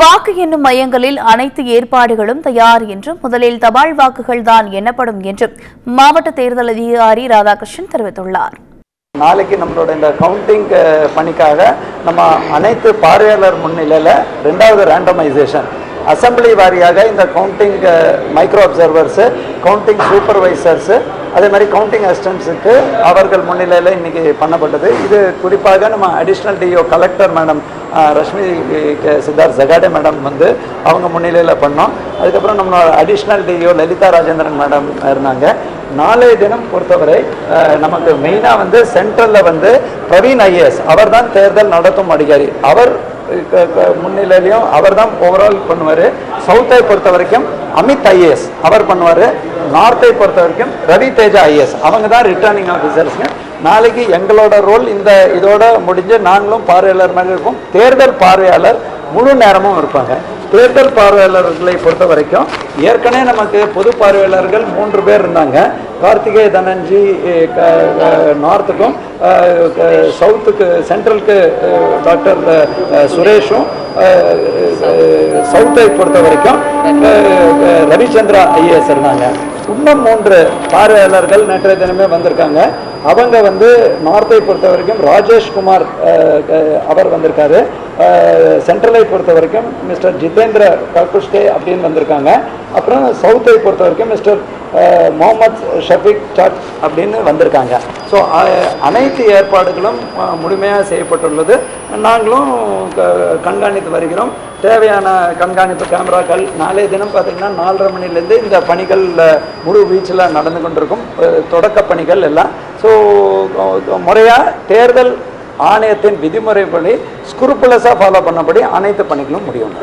வாக்கு எண்ணும் மையங்களில் அனைத்து ஏற்பாடுகளும் தயார் என்றும் முதலில் தபால் வாக்குகள் தான் எண்ணப்படும் என்றும் மாவட்ட தேர்தல் அதிகாரி ராதாகிருஷ்ணன் தெரிவித்துள்ளார். நாளைக்கு நம்மளோட இந்த கவுண்டிங் பணிக்காக நம்ம அனைத்து பார்வையாளர் முன்னிலையில் 2வது ரேண்டமைசேஷன் அசம்பிளி வாரியாக இந்த கவுண்டிங் மைக்ரோ அப்சர்வர்ஸு, கவுண்டிங் சூப்பர்வைசர்ஸு, அதே மாதிரி கவுண்டிங் அசிஸ்டன்ஸுக்கு அவர்கள் முன்னிலையில் இன்றைக்கி பண்ணப்பட்டது. இது குறிப்பாக நம்ம additional DO collector madam Rashmi Siddharth Jagade madam வந்து அவங்க முன்னிலையில் பண்ணோம். அதுக்கப்புறம் நம்மளோட additional DO Lalitha Rajendran madam இருந்தாங்க. நாளைய தினம் பொறுத்தவரை நமக்கு மெயினாக வந்து சென்ட்ரலில் வந்து பிரவீன் ஐஏஎஸ் அவர் தான் தேர்தல் நடத்தும் அதிகாரி. அவர் முன்னிலையிலையும் அவர் தான் ஓவரால் பண்ணுவார். சவுத்தை பொறுத்த வரைக்கும் அமித் ஐஏஎஸ் அவர் பண்ணுவார். நார்த்தை பொறுத்த வரைக்கும் ரவி தேஜா ஐஏஎஸ் அவங்க தான் ரிட்டர்னிங் ஆஃபீஸர்ஸுங்க. நாளைக்கு எங்களோட ரோல் இந்த இதோட முடிஞ்சு நாங்களும் பார்வையாளர் மாதிரி இருக்கும். தேர்தல் பார்வையாளர் முழு நேரமும் இருப்பாங்க. தேர்தல் பார்வையாளர்களை பொறுத்த வரைக்கும் ஏற்கனவே நமக்கு பொது பார்வையாளர்கள் 3 பேர் இருந்தாங்க. கார்த்திகே தனன்ஜி நார்த்துக்கும் சவுத்துக்கு சென்ட்ரலுக்கு டாக்டர் சுரேஷும், சவுத்தை பொறுத்த வரைக்கும் ரவிச்சந்திரா ஐஏஎஸ் இருந்தாங்க. இன்னும் 3 பார்வையாளர்கள் நேற்றைய தினமே வந்திருக்காங்க. அவங்க வந்து நார்த்தை பொறுத்த வரைக்கும் ராஜேஷ்குமார் அவர் வந்திருக்காரு. சென்ட்ரலை பொறுத்த வரைக்கும் மிஸ்டர் ஜிதேந்திர ககுஷ்டே அப்படின்னு வந்திருக்காங்க. அப்புறம் சவுத்தை பொறுத்த வரைக்கும் மிஸ்டர் முகமது ஷஃபிக் சாட் அப்படின்னு வந்திருக்காங்க. ஸோ அனைத்து ஏற்பாடுகளும் முழுமையாக செய்யப்பட்டுள்ளது. நாங்களும் கண்காணித்து வருகிறோம். தேவையான கண்காணிப்பு கேமராக்கள் நாளைய தினம் பார்த்திங்கன்னா 4:30 மணிலேருந்து இந்த பணிகள் முழு வீச்சில் நடந்து கொண்டிருக்கும். தொடக்க பணிகள் எல்லாம் ஸோ முறையாக தேர்தல் ஆணையத்தின் விதிமுறைப்படி ஸ்குருப்புலஸாக ஃபாலோ பண்ணபடி அனைத்து பணிகளும் முடியும்.